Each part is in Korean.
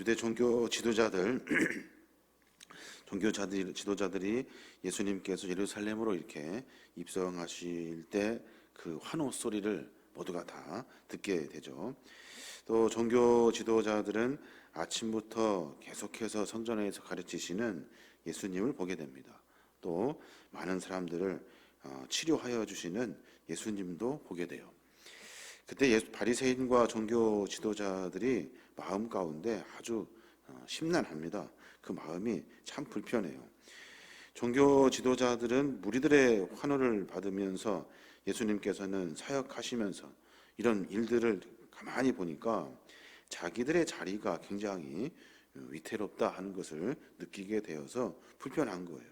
유대 종교 지도자들 지도자들이 예수님께서 예루살렘으로 이렇게 입성하실 때 그 환호 소리를 모두가 다 듣게 되죠. 또 종교 지도자들은 아침부터 계속해서 성전에서 가르치시는 예수님을 보게 됩니다. 또 많은 사람들을 치료하여 주시는 예수님도 보게 돼요. 그때 바리새인과 종교 지도자들이 마음 가운데 아주 심란합니다. 그 마음이 참 불편해요. 종교 지도자들은 무리들의 환호를 받으면서 예수님께서는 사역하시면서 이런 일들을 가만히 보니까 자기들의 자리가 굉장히 위태롭다 하는 것을 느끼게 되어서 불편한 거예요.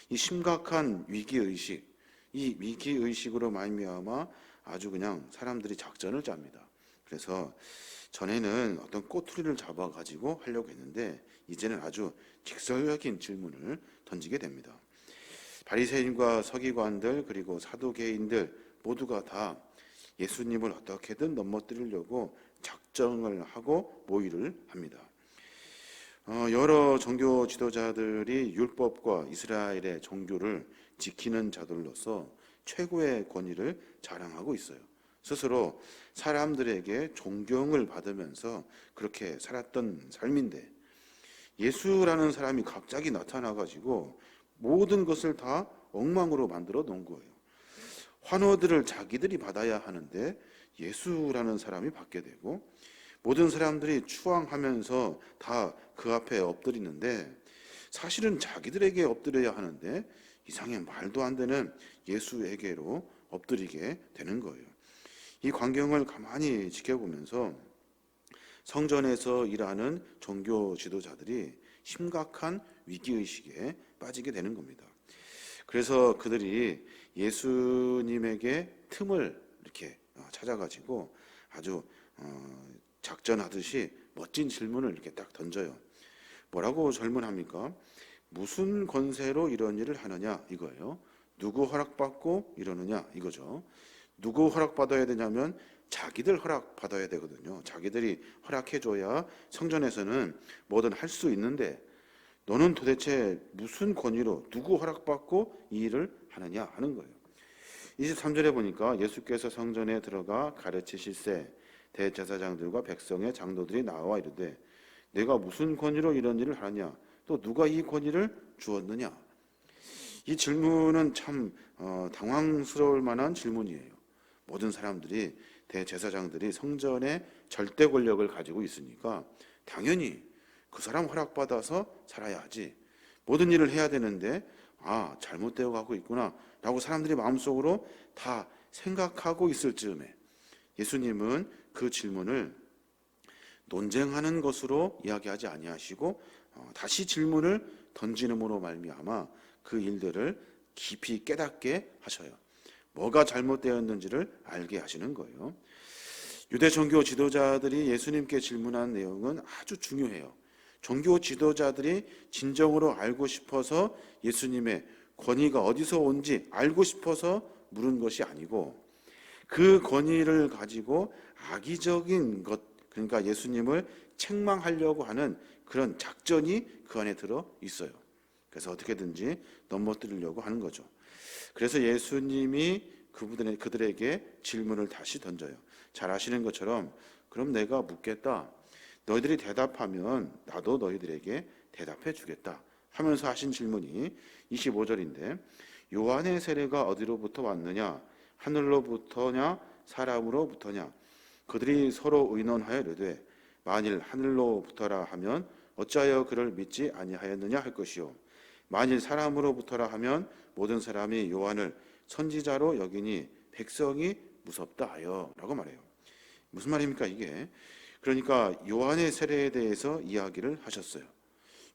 이 심각한 위기의식, 이 위기의식으로 말미암아 아주 그냥 사람들이 작전을 짭니다. 그래서 전에는 어떤 꼬투리를 잡아가지고 하려고 했는데 이제는 아주 직설적인 질문을 던지게 됩니다. 바리새인과 서기관들 그리고 사두개인들 모두가 다 예수님을 어떻게든 넘어뜨리려고 작정을 하고 모의를 합니다. 여러 종교 지도자들이 율법과 이스라엘의 종교를 지키는 자들로서 최고의 권위를 자랑하고 있어요. 스스로 사람들에게 존경을 받으면서 그렇게 살았던 삶인데 예수라는 사람이 갑자기 나타나가지고 모든 것을 다 엉망으로 만들어 놓은 거예요. 환호들을 자기들이 받아야 하는데 예수라는 사람이 받게 되고 모든 사람들이 추앙하면서 다 그 앞에 엎드리는데 사실은 자기들에게 엎드려야 하는데 이상해 말도 안 되는 예수에게로 엎드리게 되는 거예요. 이 광경을 가만히 지켜보면서 성전에서 일하는 종교 지도자들이 심각한 위기의식에 빠지게 되는 겁니다. 그래서 그들이 예수님에게 틈을 이렇게 찾아가지고 아주 작전하듯이 멋진 질문을 이렇게 딱 던져요. 뭐라고 질문합니까? 무슨 권세로 이런 일을 하느냐 이거예요. 누구 허락받고 이러느냐 이거죠. 누구 허락받아야 되냐면 자기들 허락받아야 되거든요. 자기들이 허락해줘야 성전에서는 뭐든 할 수 있는데 너는 도대체 무슨 권위로 누구 허락받고 이 일을 하느냐 하는 거예요. 23절에 보니까 예수께서 성전에 들어가 가르치실새 대제사장들과 백성의 장로들이 나와 이르되 내가 무슨 권위로 이런 일을 하느냐 또 누가 이 권위를 주었느냐. 이 질문은 참 당황스러울 만한 질문이에요. 모든 사람들이 대제사장들이 성전의 절대 권력을 가지고 있으니까 당연히 그 사람 허락받아서 살아야 하지. 모든 일을 해야 되는데 잘못되어 가고 있구나 라고 사람들이 마음속으로 다 생각하고 있을 즈음에 예수님은 그 질문을 논쟁하는 것으로 이야기하지 아니하시고 다시 질문을 던지는으로 말미암아 그 일들을 깊이 깨닫게 하셔요. 뭐가 잘못되었는지를 알게 하시는 거예요. 유대 종교 지도자들이 예수님께 질문한 내용은 아주 중요해요. 종교 지도자들이 진정으로 알고 싶어서 예수님의 권위가 어디서 온지 알고 싶어서 물은 것이 아니고 그 권위를 가지고 악의적인 것, 그러니까 예수님을 책망하려고 하는 그런 작전이 그 안에 들어 있어요. 그래서 어떻게든지 넘어뜨리려고 하는 거죠. 그래서 예수님이 그들에게 질문을 다시 던져요. 잘 아시는 것처럼 그럼 내가 묻겠다. 너희들이 대답하면 나도 너희들에게 대답해 주겠다 하면서 하신 질문이 25절인데 요한의 세례가 어디로부터 왔느냐? 하늘로부터냐? 사람으로부터냐? 그들이 서로 의논하여 이르되 만일 하늘로부터라 하면 어찌하여 그를 믿지 아니하였느냐 할 것이요 만일 사람으로부터라 하면 모든 사람이 요한을 선지자로 여기니 백성이 무섭다 하여 라고 말해요. 무슨 말입니까 이게? 그러니까 요한의 세례에 대해서 이야기를 하셨어요.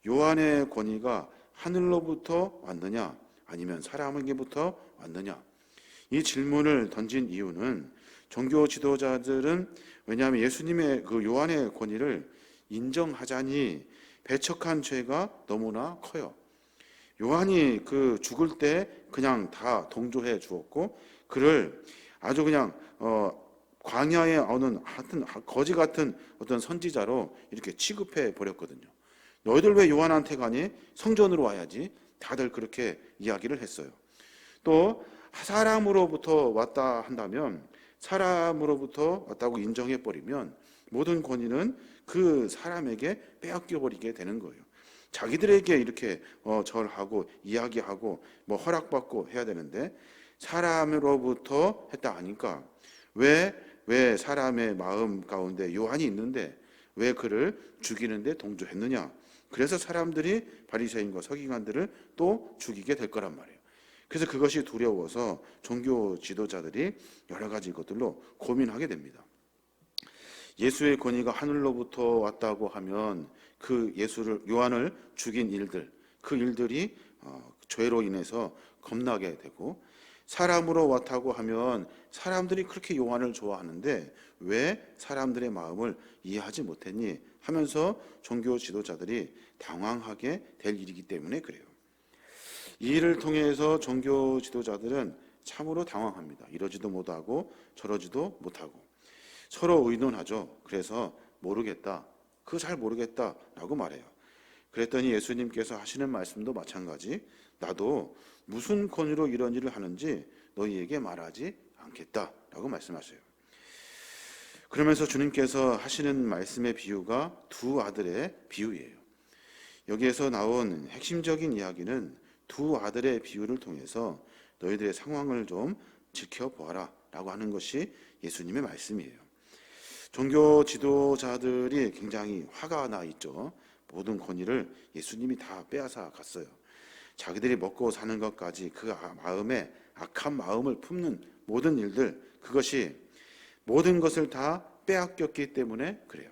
요한의 권위가 하늘로부터 왔느냐 아니면 사람에게부터 왔느냐. 이 질문을 던진 이유는 종교 지도자들은 왜냐하면 예수님의 그 요한의 권위를 인정하자니 배척한 죄가 너무나 커요. 요한이 그 죽을 때 그냥 다 동조해 주었고 그를 아주 그냥 광야에 오는 하여튼 거지 같은 어떤 선지자로 이렇게 취급해 버렸거든요. 너희들 왜 요한한테 가니? 성전으로 와야지. 다들 그렇게 이야기를 했어요. 또 사람으로부터 왔다 한다면, 사람으로부터 왔다고 인정해 버리면 모든 권위는 그 사람에게 빼앗겨 버리게 되는 거예요. 자기들에게 이렇게 절하고 이야기하고 뭐 허락받고 해야 되는데, 사람으로부터 했다 하니까 왜 사람의 마음 가운데 요한이 있는데 왜 그를 죽이는데 동조했느냐? 그래서 사람들이 바리새인과 서기관들을 또 죽이게 될 거란 말이에요. 그래서 그것이 두려워서 종교 지도자들이 여러 가지 것들로 고민하게 됩니다. 예수의 권위가 하늘로부터 왔다고 하면 그 요한을 죽인 일들, 그 일들이 죄로 인해서 겁나게 되고, 사람으로 왔다고 하면 사람들이 그렇게 요한을 좋아하는데 왜 사람들의 마음을 이해하지 못했니 하면서 종교 지도자들이 당황하게 될 일이기 때문에 그래요. 이 일을 통해서 종교 지도자들은 참으로 당황합니다. 이러지도 못하고 저러지도 못하고 서로 의논하죠. 그래서 모르겠다, 그거 잘 모르겠다라고 말해요. 그랬더니 예수님께서 하시는 말씀도 마찬가지, 나도 무슨 권위로 이런 일을 하는지 너희에게 말하지 않겠다라고 말씀하세요. 그러면서 주님께서 하시는 말씀의 비유가 두 아들의 비유예요. 여기에서 나온 핵심적인 이야기는 두 아들의 비유를 통해서 너희들의 상황을 좀 지켜보아라 라고 하는 것이 예수님의 말씀이에요. 종교 지도자들이 굉장히 화가 나 있죠. 모든 권위를 예수님이 다 빼앗아 갔어요. 자기들이 먹고 사는 것까지 그 마음에 악한 마음을 품는 모든 일들, 그것이 모든 것을 다 빼앗겼기 때문에 그래요.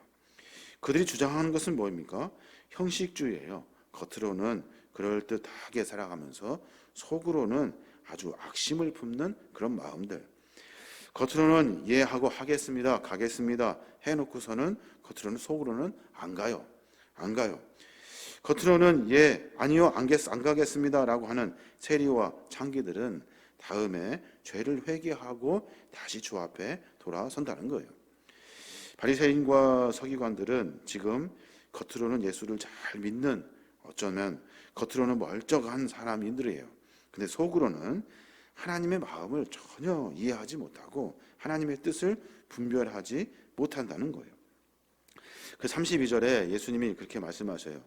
그들이 주장하는 것은 뭐입니까? 형식주의예요. 겉으로는 그럴듯하게 살아가면서 속으로는 아주 악심을 품는 그런 마음들. 겉으로는 예 하고 하겠습니다, 가겠습니다 해놓고서는 겉으로는 속으로는 안 가요. 겉으로는 예, 아니요, 안 가겠습니다 라고 하는 세리와 창기들은 다음에 죄를 회개하고 다시 주 앞에 돌아선다는 거예요. 바리새인과 서기관들은 지금 겉으로는 예수를 잘 믿는, 어쩌면 겉으로는 멀쩡한 사람들이에요. 근데 속으로는 하나님의 마음을 전혀 이해하지 못하고 하나님의 뜻을 분별하지 못한다는 거예요. 그 32절에 예수님이 그렇게 말씀하셔요.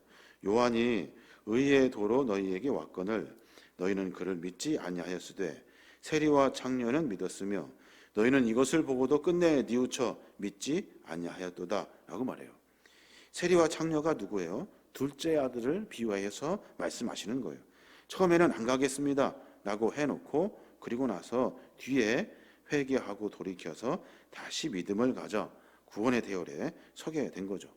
요한이 의의 도로 너희에게 왔거늘 너희는 그를 믿지 아니하였으되 세리와 창녀는 믿었으며 너희는 이것을 보고도 끝내 뉘우쳐 믿지 아니하였도다 라고 말해요. 세리와 창녀가 누구예요? 둘째 아들을 비유해서 말씀하시는 거예요. 처음에는 안 가겠습니다 라고 해놓고 그리고 나서 뒤에 회개하고 돌이켜서 다시 믿음을 가져 구원의 대열에 서게 된 거죠.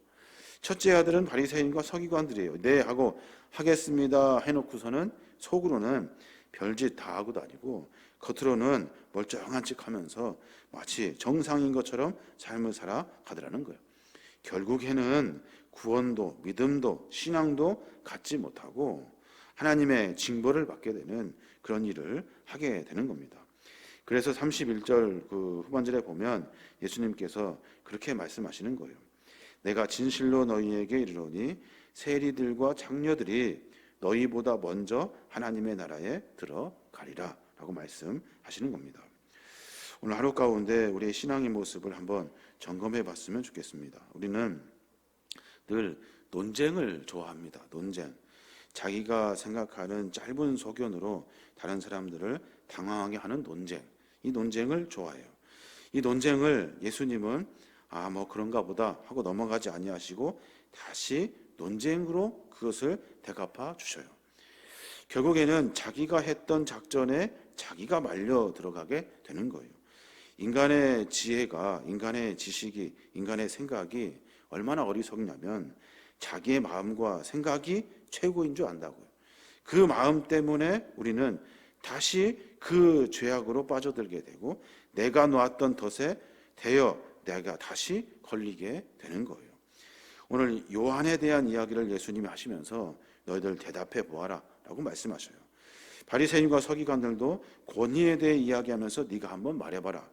첫째 아들은 바리새인과 서기관들이에요. 네 하고 하겠습니다 해놓고서는 속으로는 별짓 다 하고 다니고 겉으로는 멀쩡한 척하면서 마치 정상인 것처럼 삶을 살아가더라는 거예요. 결국에는 구원도 믿음도 신앙도 갖지 못하고 하나님의 징벌을 받게 되는 그런 일을 하게 되는 겁니다. 그래서 31절 그 후반절에 보면 예수님께서 그렇게 말씀하시는 거예요. 내가 진실로 너희에게 이르노니 세리들과 창녀들이 너희보다 먼저 하나님의 나라에 들어가리라 라고 말씀하시는 겁니다. 오늘 하루 가운데 우리의 신앙의 모습을 한번 점검해 봤으면 좋겠습니다. 우리는 늘 논쟁을 좋아합니다. 논쟁. 자기가 생각하는 짧은 소견으로 다른 사람들을 당황하게 하는 논쟁. 이 논쟁을 좋아해요. 이 논쟁을 예수님은 뭐 그런가 보다 하고 넘어가지 아니하시고 다시 논쟁으로 그것을 대갚아 주셔요. 결국에는 자기가 했던 작전에 자기가 말려 들어가게 되는 거예요. 인간의 지혜가, 인간의 지식이, 인간의 생각이 얼마나 어리석냐면 자기의 마음과 생각이 최고인 줄 안다고요. 그 마음 때문에 우리는 다시 그 죄악으로 빠져들게 되고 내가 놓았던 덫에 대여 내가 다시 걸리게 되는 거예요. 오늘 요한에 대한 이야기를 예수님이 하시면서 너희들 대답해 보아라 라고 말씀하셔요. 바리새인과 서기관들도 권위에 대해 이야기하면서 네가 한번 말해봐라.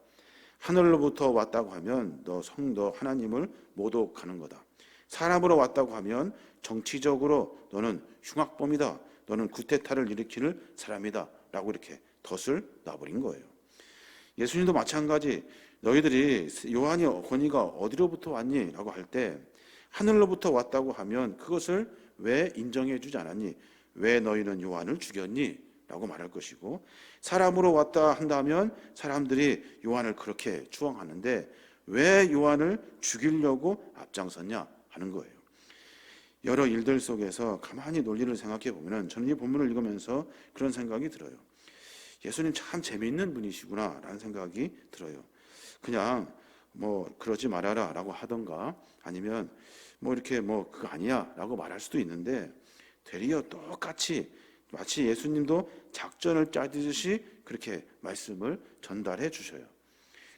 하늘로부터 왔다고 하면 너 하나님을 모독하는 거다. 사람으로 왔다고 하면 정치적으로 너는 흉악범이다. 너는 구테타를 일으키는 사람이다. 라고 이렇게 덫을 놔버린 거예요. 예수님도 마찬가지. 너희들이 요한이 권위가 어디로부터 왔니? 라고 할 때 하늘로부터 왔다고 하면 그것을 왜 인정해 주지 않았니? 왜 너희는 요한을 죽였니? 라고 말할 것이고, 사람으로 왔다 한다면 사람들이 요한을 그렇게 추앙하는데 왜 요한을 죽이려고 앞장섰냐 하는 거예요. 여러 일들 속에서 가만히 논리를 생각해 보면 저는 이 본문을 읽으면서 그런 생각이 들어요. 예수님 참 재미있는 분이시구나 라는 생각이 들어요. 그냥 뭐 그러지 말아라 라고 하던가 아니면 뭐 이렇게 뭐 그거 아니야 라고 말할 수도 있는데, 되려 똑같이 마치 예수님도 작전을 짜듯이 그렇게 말씀을 전달해 주셔요.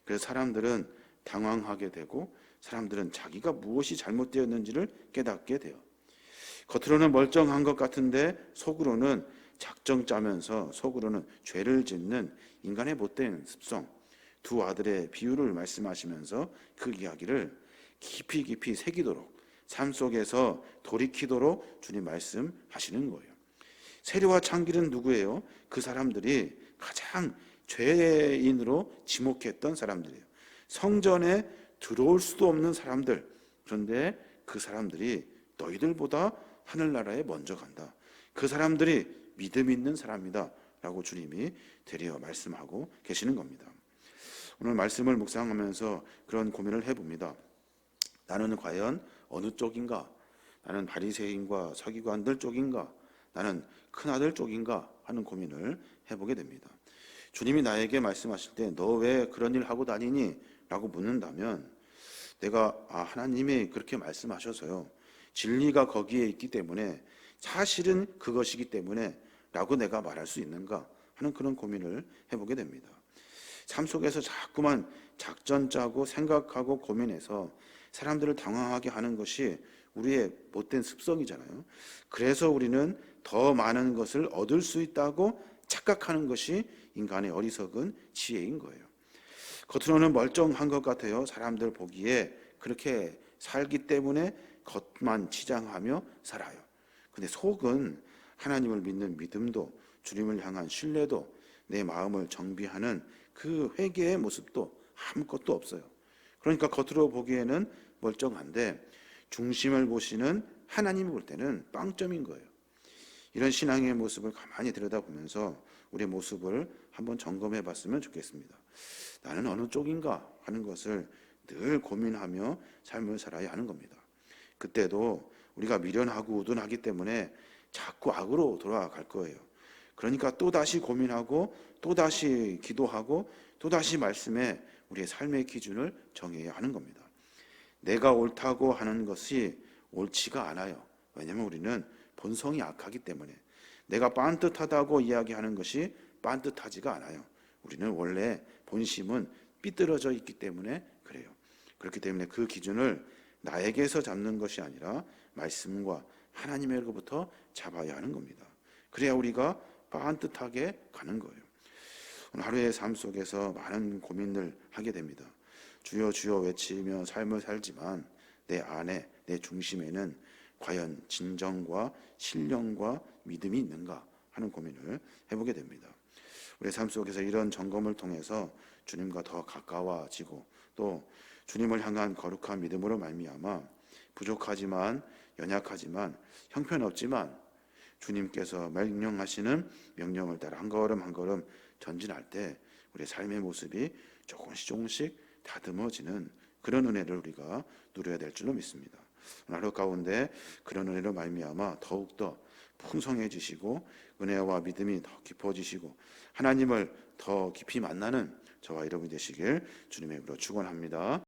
그래서 사람들은 당황하게 되고 사람들은 자기가 무엇이 잘못되었는지를 깨닫게 돼요. 겉으로는 멀쩡한 것 같은데 속으로는 작정 짜면서 속으로는 죄를 짓는 인간의 못된 습성, 두 아들의 비유를 말씀하시면서 그 이야기를 깊이 새기도록 삶 속에서 돌이키도록 주님 말씀하시는 거예요. 세리와 창기는 누구예요? 그 사람들이 가장 죄인으로 지목했던 사람들이에요. 성전에 들어올 수도 없는 사람들. 그런데 그 사람들이 너희들보다 하늘나라에 먼저 간다. 그 사람들이 믿음 있는 사람이다 라고 주님이 되려 말씀하고 계시는 겁니다. 오늘 말씀을 묵상하면서 그런 고민을 해봅니다. 나는 과연 어느 쪽인가? 나는 바리새인과 서기관들 쪽인가? 나는 큰아들 쪽인가? 하는 고민을 해보게 됩니다. 주님이 나에게 말씀하실 때 너 왜 그런 일 하고 다니니? 라고 묻는다면 내가 하나님이 그렇게 말씀하셔서요, 진리가 거기에 있기 때문에 사실은 그것이기 때문에 라고 내가 말할 수 있는가 하는 그런 고민을 해보게 됩니다. 삶 속에서 자꾸만 작전 짜고 생각하고 고민해서 사람들을 당황하게 하는 것이 우리의 못된 습성이잖아요. 그래서 우리는 더 많은 것을 얻을 수 있다고 착각하는 것이 인간의 어리석은 지혜인 거예요. 겉으로는 멀쩡한 것 같아요. 사람들 보기에 그렇게 살기 때문에 겉만 치장하며 살아요. 근데 속은 하나님을 믿는 믿음도, 주님을 향한 신뢰도, 내 마음을 정비하는 그 회개의 모습도 아무것도 없어요. 그러니까 겉으로 보기에는 멀쩡한데 중심을 보시는 하나님이 볼 때는 빵점인 거예요. 이런 신앙의 모습을 가만히 들여다보면서 우리의 모습을 한번 점검해 봤으면 좋겠습니다. 나는 어느 쪽인가 하는 것을 늘 고민하며 삶을 살아야 하는 겁니다. 그때도 우리가 미련하고 우둔하기 때문에 자꾸 악으로 돌아갈 거예요. 그러니까 또다시 고민하고 또다시 기도하고 또다시 말씀에 우리의 삶의 기준을 정해야 하는 겁니다. 내가 옳다고 하는 것이 옳지가 않아요. 왜냐하면 우리는 본성이 악하기 때문에. 내가 빤듯하다고 이야기하는 것이 빤듯하지가 않아요. 우리는 원래 본심은 삐뚤어져 있기 때문에 그래요. 그렇기 때문에 그 기준을 나에게서 잡는 것이 아니라 말씀과 하나님에게부터 잡아야 하는 겁니다. 그래야 우리가 빤듯하게 가는 거예요. 오늘 하루의 삶 속에서 많은 고민을 하게 됩니다. 주여 주여 외치며 삶을 살지만 내 안에, 내 중심에는 과연 진정과 신령과 믿음이 있는가 하는 고민을 해보게 됩니다. 우리의 삶 속에서 이런 점검을 통해서 주님과 더 가까워지고 또 주님을 향한 거룩한 믿음으로 말미암아 부족하지만 연약하지만 형편없지만 주님께서 명령하시는 명령을 따라 한 걸음 한 걸음 전진할 때 우리의 삶의 모습이 조금씩 다듬어지는 그런 은혜를 우리가 누려야 될 줄로 믿습니다. 하루 가운데 그런 은혜로 말미암아 더욱더 풍성해지시고 은혜와 믿음이 더 깊어지시고 하나님을 더 깊이 만나는 저와 여러분이 되시길 주님의 이름으로 축원합니다.